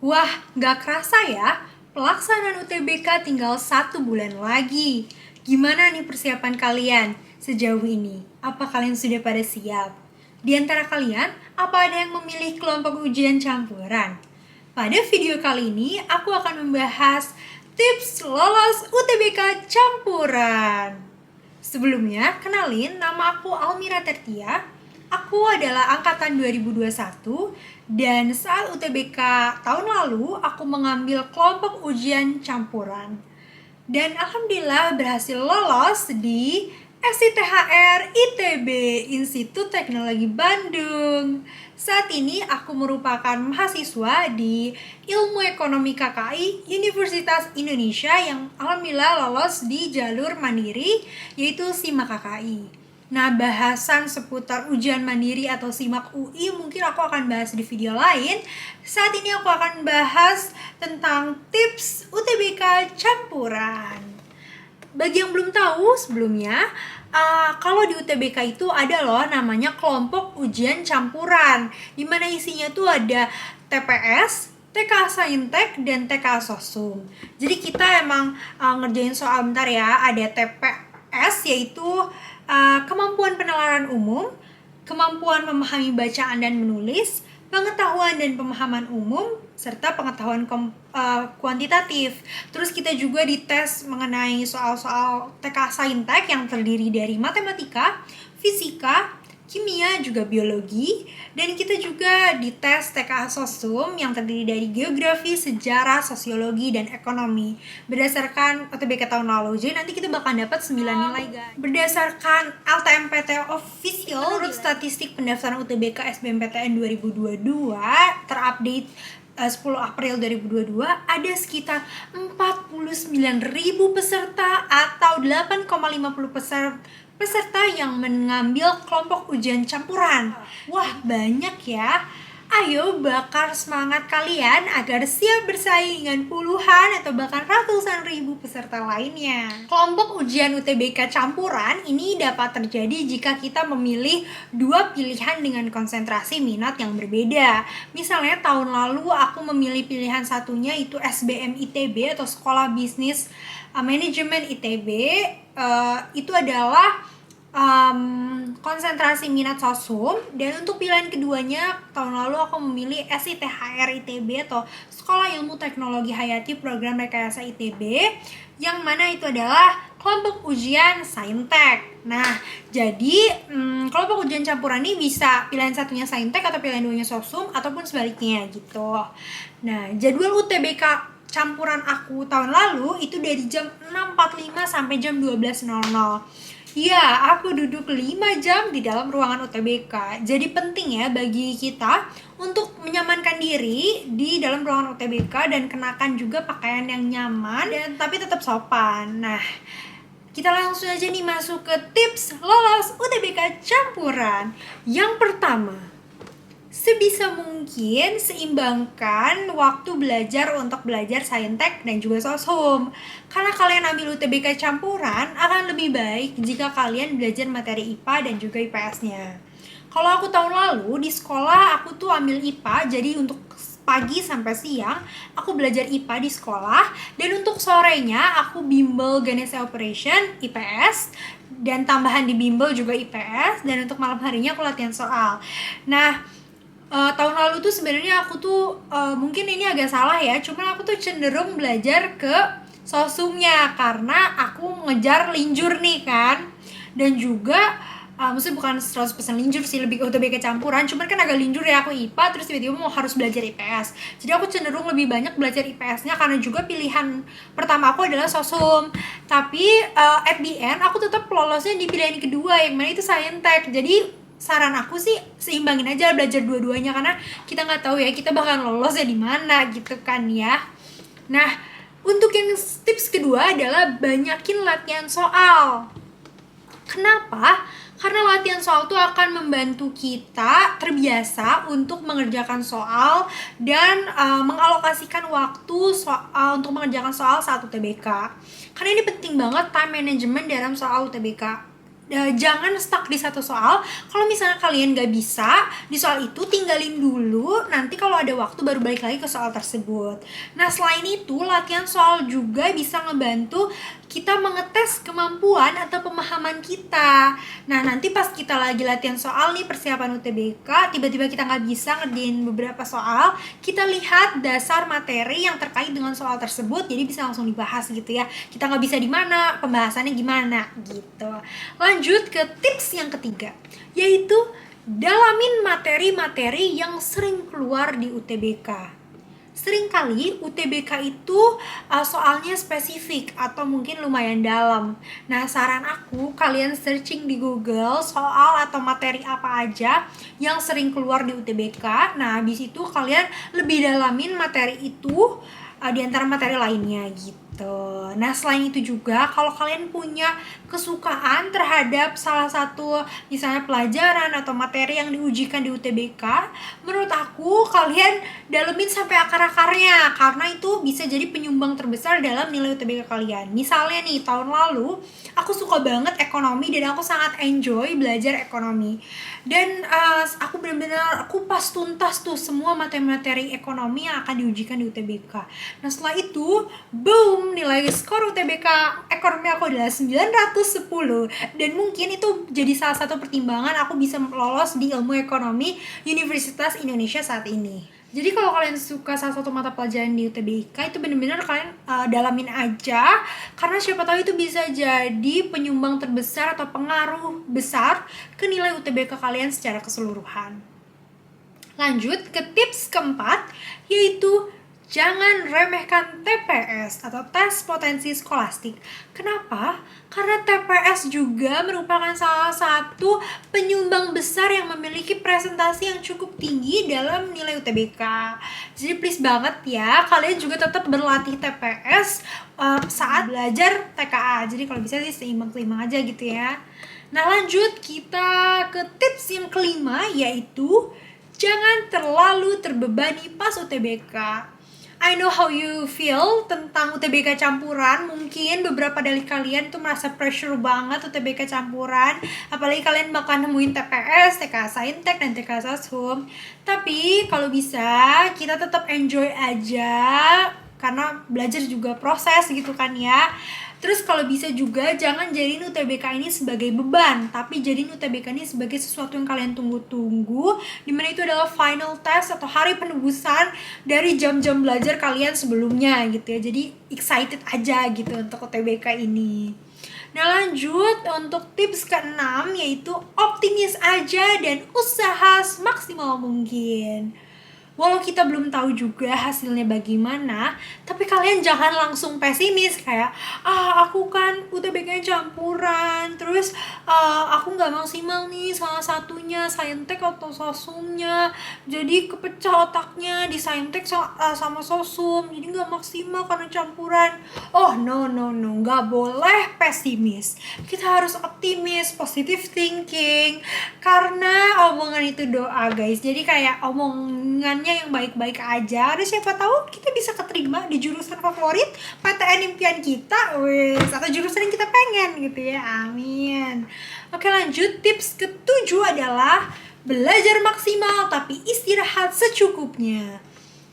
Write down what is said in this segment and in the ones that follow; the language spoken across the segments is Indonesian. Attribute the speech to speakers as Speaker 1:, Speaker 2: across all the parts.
Speaker 1: Wah, nggak kerasa ya, pelaksanaan UTBK tinggal 1 bulan lagi. Gimana nih persiapan kalian sejauh ini? Apa kalian sudah pada siap? Di antara kalian, apa ada yang memilih kelompok ujian campuran? Pada video kali ini, aku akan membahas tips lolos UTBK campuran. Sebelumnya, kenalin, nama aku Almira Tertia. Aku adalah angkatan 2021 dan saat UTBK tahun lalu aku mengambil kelompok ujian campuran. Dan alhamdulillah berhasil lolos di SITHR ITB, Institut Teknologi Bandung. Saat ini aku merupakan mahasiswa di Ilmu Ekonomi KKI Universitas Indonesia yang alhamdulillah lolos di jalur mandiri yaitu SIMAK KKI. Nah, bahasan seputar ujian mandiri atau SIMAK UI mungkin aku akan bahas di video lain. Saat ini aku akan bahas tentang tips UTBK campuran. Bagi yang belum tahu sebelumnya, kalau di UTBK itu ada loh namanya kelompok ujian campuran, dimana isinya tuh ada TPS, TK Saintek, dan TK Sosum. Jadi kita emang ngerjain soal bentar ya, ada TPS yaitu kemampuan penalaran umum, kemampuan memahami bacaan dan menulis, pengetahuan dan pemahaman umum, serta pengetahuan kuantitatif. Terus kita juga dites mengenai soal-soal TK Saintek yang terdiri dari matematika, fisika, kimia, juga biologi. Dan kita juga dites TK Sosum yang terdiri dari geografi, sejarah, sosiologi, dan ekonomi berdasarkan UTBK tahun lalu. Jadi nanti kita bakal dapat 9 nilai guys. Berdasarkan LTMPT official, menurut statistik pendaftaran UTBK SBMPTN 2022 terupdate 10 April 2022 ada sekitar 49.000 peserta atau 8,50% peserta yang mengambil kelompok ujian campuran. Wah, banyak ya. Ayo bakar semangat kalian agar siap bersaing dengan puluhan atau bahkan ratusan ribu peserta lainnya. Kelompok ujian UTBK campuran ini dapat terjadi jika kita memilih dua pilihan dengan konsentrasi minat yang berbeda. Misalnya tahun lalu aku memilih pilihan satunya itu SBM ITB atau Sekolah Bisnis Manajemen ITB. Itu adalah konsentrasi minat sosum. Dan untuk pilihan keduanya tahun lalu aku memilih SITHR ITB atau Sekolah Ilmu Teknologi Hayati Program Rekayasa ITB, yang mana itu adalah kelompok ujian Saintek. Nah, jadi kelompok ujian campuran ini bisa pilihan satunya Saintek atau pilihan duanya sosum ataupun sebaliknya gitu. Nah, jadwal UTBK campuran aku tahun lalu itu dari jam 6.45 sampai jam 12.00. Ya, aku duduk 5 jam di dalam ruangan UTBK. Jadi penting ya bagi kita untuk menyamankan diri di dalam ruangan UTBK dan kenakan juga pakaian yang nyaman dan tapi tetap sopan. Nah, kita langsung aja nih masuk ke tips lolos UTBK campuran. Yang pertama, sebisa mungkin seimbangkan waktu belajar untuk belajar Saintek dan juga Sosum. Karena kalian ambil UTBK campuran, akan lebih baik jika kalian belajar materi IPA dan juga IPS-nya. Kalau aku tahun lalu di sekolah aku tuh ambil IPA, jadi untuk pagi sampai siang aku belajar IPA di sekolah, dan untuk sorenya aku bimbel Ganesha Operation IPS dan tambahan di bimbel juga IPS, dan untuk malam harinya aku latihan soal. Nah, tahun lalu tuh sebenarnya aku tuh mungkin ini agak salah ya, cuman aku tuh cenderung belajar ke sosumnya karena aku ngejar linjur nih kan. Dan juga maksudnya bukan 100% linjur sih, lebih ke UTBK campuran, cuman kan agak linjur ya, aku IPA terus tiba-tiba mau harus belajar IPS. Jadi aku cenderung lebih banyak belajar IPS-nya karena juga pilihan pertama aku adalah sosum. Tapi at the end aku tetap lolosnya di pilihan kedua yang mana itu Saintek. Jadi saran aku sih seimbangin aja belajar dua-duanya, karena kita nggak tahu ya kita bakal lolosnya di mana gitu kan ya. Nah, untuk yang tips kedua adalah banyakin latihan soal. Kenapa? Karena latihan soal itu akan membantu kita terbiasa untuk mengerjakan soal dan mengalokasikan waktu untuk mengerjakan soal saat UTBK. Karena ini penting banget time management dalam soal UTBK. Jangan stuck di satu soal. Kalau misalnya kalian gak bisa di soal itu, tinggalin dulu, nanti nanti kalau ada waktu baru balik lagi ke soal tersebut. Nah, selain itu, latihan soal juga bisa ngebantu kita mengetes kemampuan atau pemahaman kita. Nah, nanti pas kita lagi latihan soal nih, persiapan UTBK, tiba-tiba kita nggak bisa ngerjain beberapa soal, kita lihat dasar materi yang terkait dengan soal tersebut, jadi bisa langsung dibahas gitu ya. Kita nggak bisa di mana, pembahasannya gimana gitu. Lanjut ke tips yang ketiga, yaitu dalamin materi-materi yang sering keluar di UTBK. Seringkali UTBK itu soalnya spesifik atau mungkin lumayan dalam. Nah, saran aku kalian searching di Google soal atau materi apa aja yang sering keluar di UTBK. Nah, habis itu kalian lebih dalamin materi itu di antara materi lainnya gitu. Nah, selain itu juga kalau kalian punya kesukaan terhadap salah satu misalnya pelajaran atau materi yang diujikan di UTBK, menurut aku kalian dalemin sampai akar-akarnya, karena itu bisa jadi penyumbang terbesar dalam nilai UTBK kalian. Misalnya nih, tahun lalu aku suka banget ekonomi dan aku sangat enjoy belajar ekonomi. Dan aku benar-benar kupas tuntas tuh semua materi-materi ekonomi yang akan diujikan di UTBK. Nah, setelah itu, boom, nilai skor UTBK ekonomi aku adalah 910. Dan mungkin itu jadi salah satu pertimbangan aku bisa lolos di ilmu ekonomi Universitas Indonesia saat ini. Jadi kalau kalian suka salah satu mata pelajaran di UTBK, itu benar-benar kalian dalamin aja, karena siapa tahu itu bisa jadi penyumbang terbesar atau pengaruh besar ke nilai UTBK kalian secara keseluruhan. Lanjut ke tips keempat, yaitu jangan remehkan TPS atau tes potensi skolastik. Kenapa? Karena TPS juga merupakan salah satu penyumbang besar yang memiliki presentasi yang cukup tinggi dalam nilai UTBK. Jadi please banget ya, kalian juga tetap berlatih TPS saat belajar TKA. Jadi kalau bisa sih seimbang-seimbang aja gitu ya. Nah, lanjut kita ke tips yang kelima, yaitu jangan terlalu terbebani pas UTBK. I know how you feel tentang UTBK campuran. Mungkin beberapa dari kalian tuh merasa pressure banget UTBK campuran, apalagi kalian bakal nemuin TPS, TK Saintek, dan TK Soshum. Tapi kalau bisa kita tetap enjoy aja, karena belajar juga proses gitu kan ya. Terus kalau bisa juga jangan jadiin UTBK ini sebagai beban, tapi jadiin UTBK ini sebagai sesuatu yang kalian tunggu-tunggu, dimana itu adalah final test atau hari penebusan dari jam-jam belajar kalian sebelumnya gitu ya. Jadi excited aja gitu untuk UTBK ini. Nah, lanjut untuk tips ke-6, yaitu optimis aja dan usaha semaksimal mungkin. Walau kita belum tahu juga hasilnya bagaimana, tapi kalian jangan langsung pesimis kayak aku kan UTBK-nya campuran, terus aku nggak maksimal nih salah satunya Saintek atau Soshumnya, jadi kepecah otaknya di Saintek sama Soshum, jadi nggak maksimal karena campuran. Oh no, nggak boleh pesimis, kita harus optimis, positive thinking, karena omongan itu doa guys. Jadi kayak omongannya yang baik-baik aja, dan siapa tahu kita bisa keterima di jurusan favorit PTN impian kita, atau jurusan yang kita pengen gitu ya, amin. Oke, lanjut tips ke-7 adalah belajar maksimal tapi istirahat secukupnya.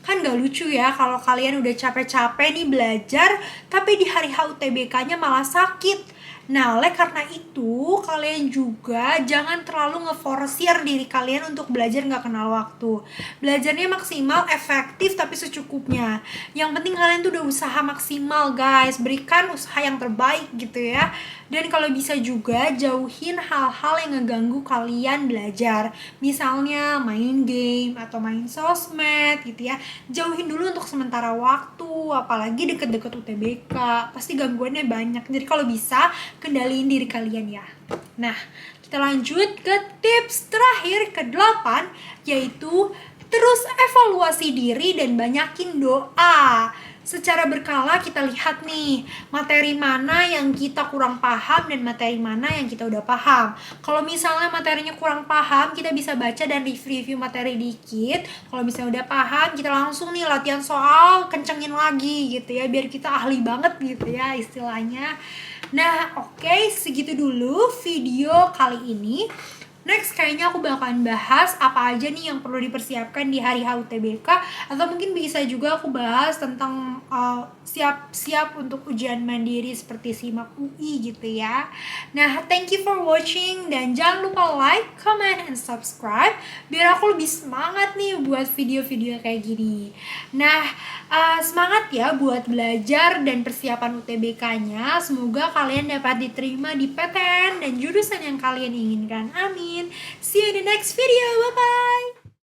Speaker 1: Kan gak lucu ya kalau kalian udah capek-capek nih belajar, tapi di hari UTBK-nya malah sakit. Nah, oleh karena itu, kalian juga jangan terlalu ngeforsir diri kalian untuk belajar gak kenal waktu. Belajarnya maksimal, efektif, tapi secukupnya. Yang penting kalian tuh udah usaha maksimal, guys. Berikan usaha yang terbaik gitu ya. Dan kalau bisa juga, jauhin hal-hal yang ngeganggu kalian belajar. Misalnya main game atau main sosmed gitu ya. Jauhin dulu untuk sementara waktu, apalagi deket-deket UTBK. Pasti gangguannya banyak. Jadi kalau bisa, kendaliin diri kalian ya. Nah, kita lanjut ke tips terakhir ke-8, yaitu terus evaluasi diri dan banyakin doa. Secara berkala kita lihat nih, materi mana yang kita kurang paham dan materi mana yang kita udah paham. Kalau misalnya materinya kurang paham, kita bisa baca dan review materi dikit. Kalau misalnya udah paham, kita langsung nih latihan soal, kencengin lagi gitu ya, biar kita ahli banget gitu ya istilahnya. Nah, oke, segitu dulu video kali ini. Next, kayaknya aku bakalan bahas apa aja nih yang perlu dipersiapkan di hari HUTBK, atau mungkin bisa juga aku bahas tentang siap-siap untuk ujian mandiri seperti SIMAK UI gitu ya. Nah, thank you for watching dan jangan lupa like, comment, and subscribe biar aku lebih semangat nih buat video-video kayak gini. Nah, semangat ya buat belajar dan persiapan UTBK-nya. Semoga kalian dapat diterima di PTN dan jurusan yang kalian inginkan. Amin. See you in the next video. Bye-bye.